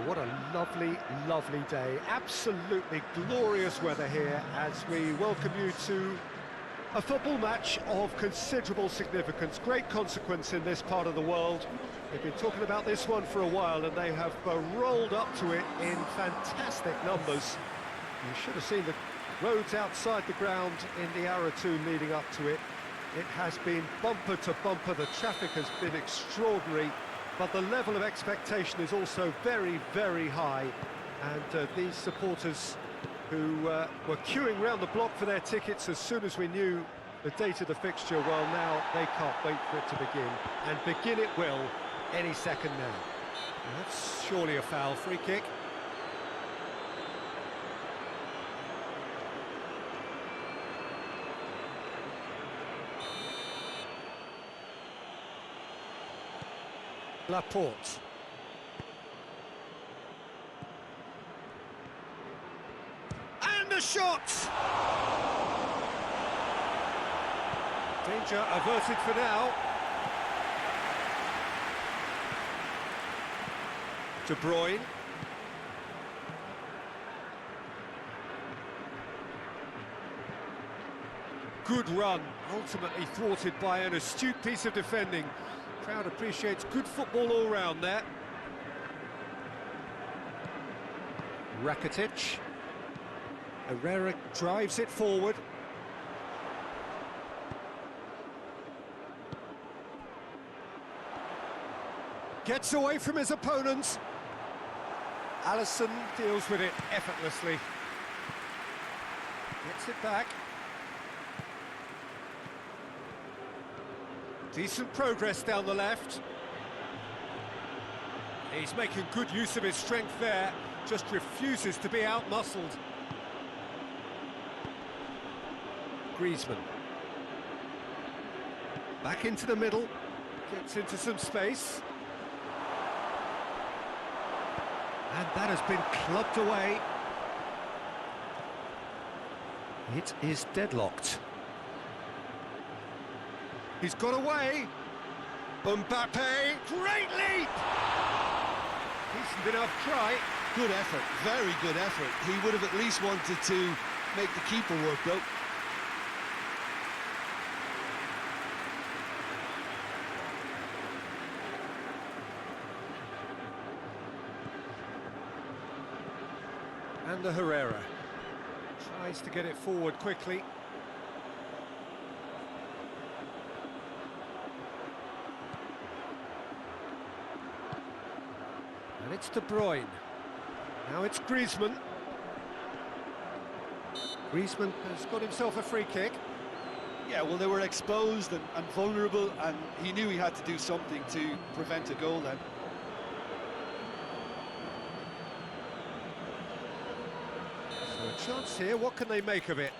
What a lovely, lovely day. Absolutely glorious weather here as we welcome you to a football match of considerable significance, great consequence in this part of the world. They've been talking about this one for a while and they have rolled up to it in fantastic numbers. You should have seen the roads outside the ground in the hour or two leading up to it. It has been bumper to bumper, the traffic has been extraordinary, but the level of expectation is also very, very high. And these supporters who were queuing round the block for their tickets as soon as we knew the date of the fixture, well, now they can't wait for it to begin. And begin it will any second now. And that's surely a foul. Free kick. Laporte. And a shot! Danger averted for now. De Bruyne. Good run, ultimately thwarted by an astute piece of defending. Crowd appreciates good football all round there. Rakitic. Herrera drives it forward. Gets away from his opponents. Alisson deals with it effortlessly. Gets it back. Decent progress down the left. He's making good use of his strength there, just refuses to be out-muscled. Griezmann. Back into the middle, gets into some space. And that has been clubbed away. It is deadlocked. He's got away. Mbappe, great leap! Decent enough try. Good effort, very good effort. He would have at least wanted to make the keeper work, though. And the Herrera tries to get it forward quickly. And it's De Bruyne. Now it's Griezmann. Griezmann has got himself a free kick. Yeah, well, they were exposed and vulnerable, and he knew he had to do something to prevent a goal then. So a chance here, what can they make of it?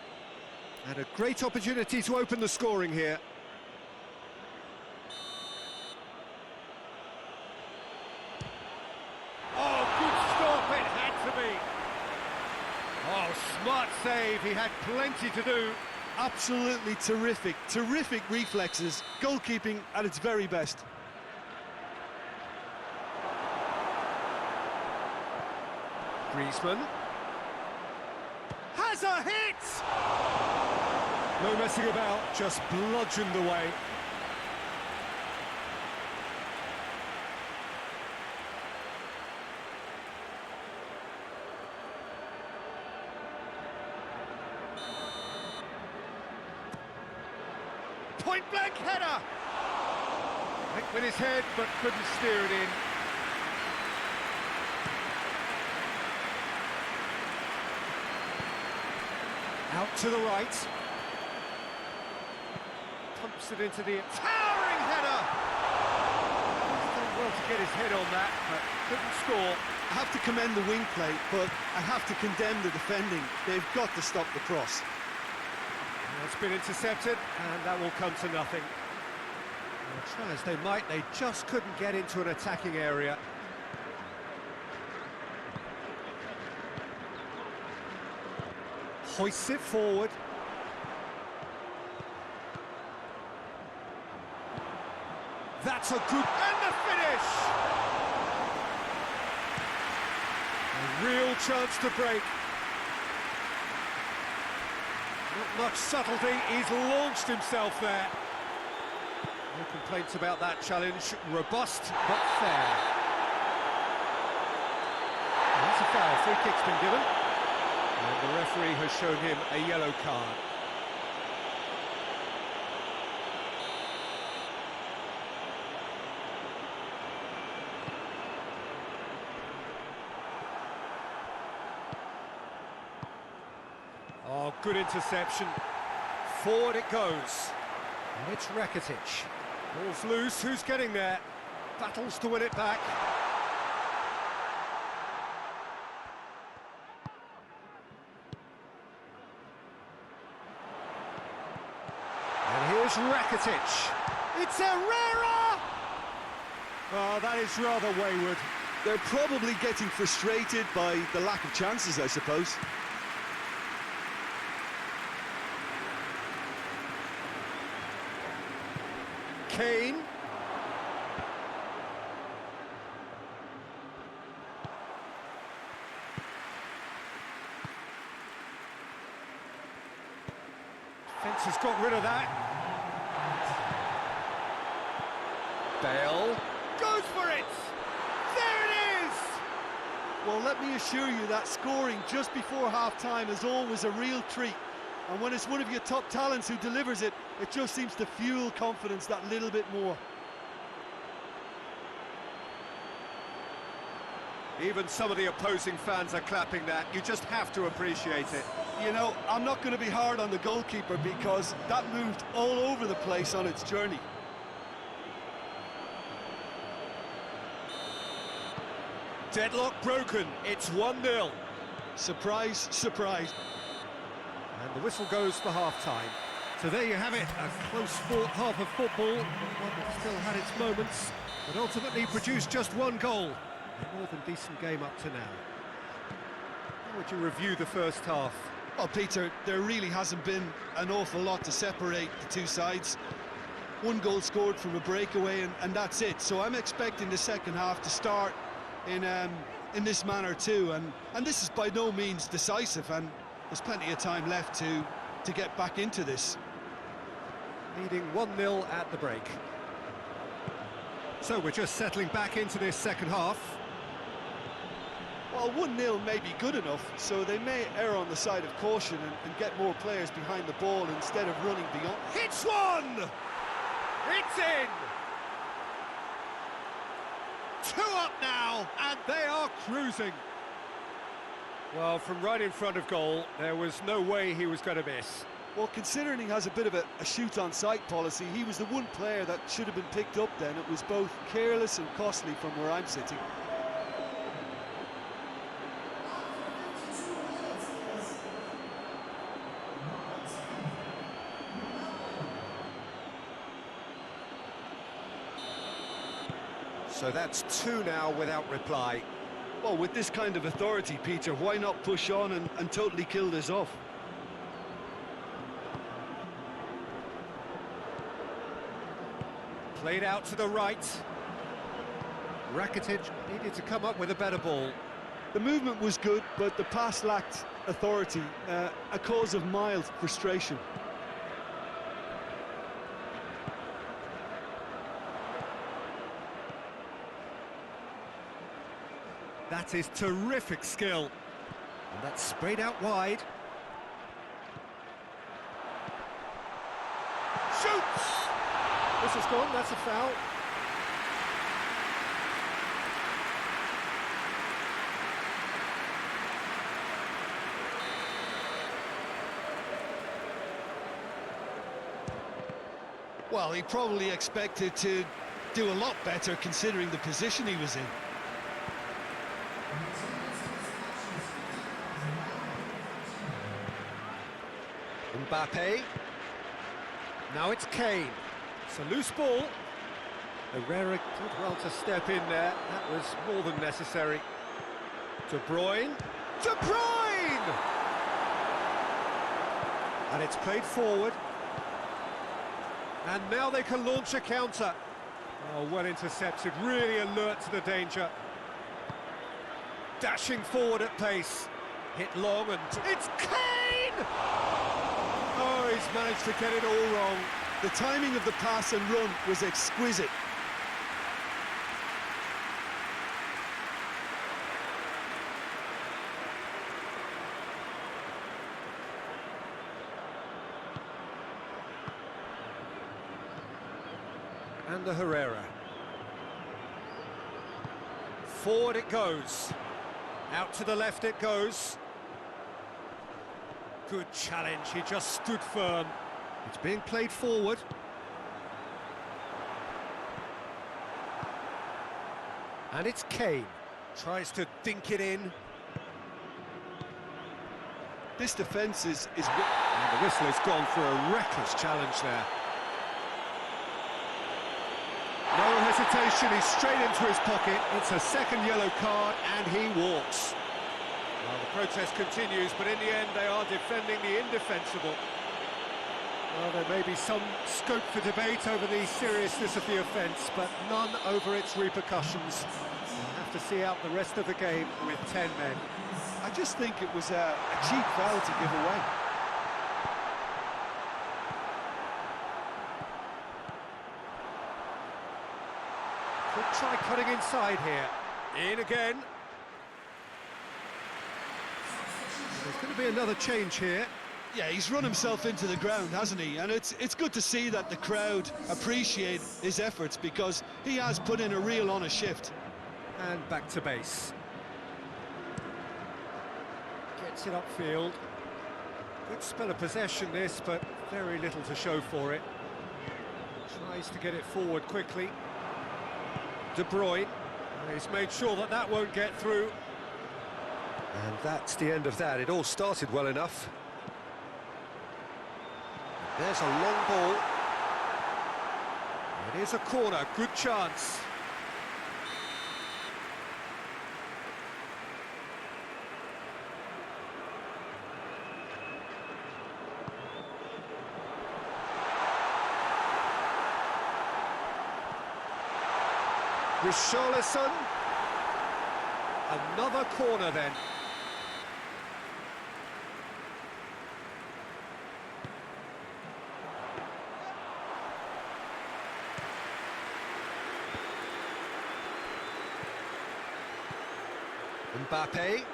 And a great opportunity to open the scoring here. Smart save, he had plenty to do. Absolutely terrific, terrific reflexes, goalkeeping at its very best. Griezmann has a hit! No messing about, just bludgeoned away. Point-blank header! Went with his head, but couldn't steer it in. Out to the right. Pumps it into the towering header! He's done well to get his head on that, but couldn't score. I have to commend the wing play, but I have to condemn the defending. They've got to stop the cross. It's been intercepted, and that will come to nothing. Well, try as they might, they just couldn't get into an attacking area. Hoists it forward. That's a good... And the finish! Real chance to break. Not much subtlety, he's launched himself there. No complaints about that challenge. Robust, but fair. That's a foul. Free kick's been given. And the referee has shown him a yellow card. Oh, good interception. Forward it goes. And it's Rakitic. Ball's loose, who's getting there? Battles to win it back. And here's Rakitic. It's Herrera! Oh, that is rather wayward. They're probably getting frustrated by the lack of chances, I suppose. Kane. Fence has got rid of that. Bale goes for it. There it is. Well, let me assure you that scoring just before half-time is always a real treat. And when it's one of your top talents who delivers it, it just seems to fuel confidence that little bit more. Even some of the opposing fans are clapping that. You just have to appreciate it. You know, I'm not going to be hard on the goalkeeper because that moved all over the place on its journey. Deadlock broken. It's 1-0. Surprise, surprise. And the whistle goes for half-time. So there you have it, a close-fought half of football, one that still had its moments, but ultimately produced just one goal. A more than decent game up to now. How would you review the first half? Well, Peter, there really hasn't been an awful lot to separate the two sides. One goal scored from a breakaway, and that's it. So I'm expecting the second half to start in this manner too, and this is by no means decisive, and there's plenty of time left to get back into this. Leading 1-0 at the break. So we're just settling back into this second half. Well, 1-0 may be good enough, so they may err on the side of caution and get more players behind the ball instead of running beyond. Hits one! It's in! 2 up now, and they are cruising. Well, from right in front of goal, there was no way he was going to miss. Well, considering he has a bit of a shoot-on-sight policy, he was the one player that should have been picked up then. It was both careless and costly from where I'm sitting. So that's 2 now without reply. Well, with this kind of authority, Peter, why not push on and totally kill this off? Played out to the right. Rakitic needed to come up with a better ball. The movement was good, but the pass lacked authority, a cause of mild frustration. That is terrific skill. And that's sprayed out wide. Shoots! This is gone, that's a foul. Well, he probably expected to do a lot better considering the position he was in. Mbappe. Now it's Kane. It's a loose ball. Herrera did well to step in there. That was more than necessary. De Bruyne. De Bruyne! And it's played forward. And now they can launch a counter. Oh, well intercepted, really alert to the danger. dashing forward at pace. Hit long and it's Kane! Oh, he's managed to get it all wrong. The timing of the pass and run was exquisite. And the Herrera. Forward it goes. Out to the left it goes. Good challenge, he just stood firm. It's being played forward. And it's Kane. Tries to dink it in. This defence is... And the whistle has gone for a reckless challenge there. No hesitation, he's straight into his pocket. It's a second yellow card, and he walks. Well, the protest continues, but in the end, they are defending the indefensible. Well, there may be some scope for debate over the seriousness of the offence, but none over its repercussions. We'll have to see out the rest of the game with 10 men. I just think it was a cheap foul to give away. Could try cutting inside here. In again. There's going to be another change here. Yeah, he's run himself into the ground, hasn't he? And it's good to see that the crowd appreciate his efforts, because he has put in a real honest shift. And back to base. Gets it upfield. Good spell of possession this, but very little to show for it. Tries to get it forward quickly. De Bruyne. He's made sure that that won't get through. And that's the end of that. It all started well enough. There's a long ball. It is a corner, good chance. Richarlison. Another corner then. Mbappe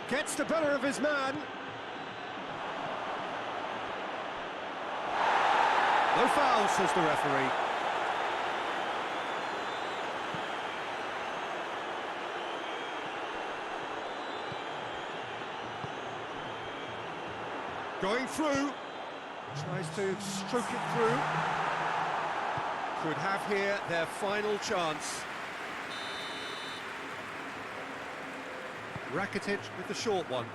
gets the better of his man. No foul, says the referee. Going through. Tries to stroke it through. Could have here their final chance. Rakitic with the short one.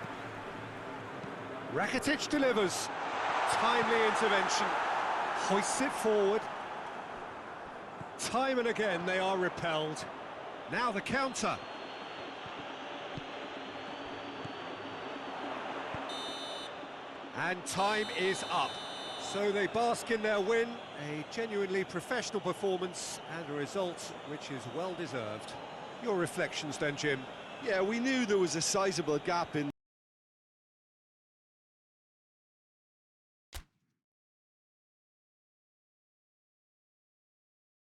Rakitic delivers. Timely intervention. Hoists it forward. Time and again they are repelled. Now the counter. And time is up. So they bask in their win, a genuinely professional performance and a result which is well deserved. Your reflections then, Jim? Yeah, we knew there was a sizable gap in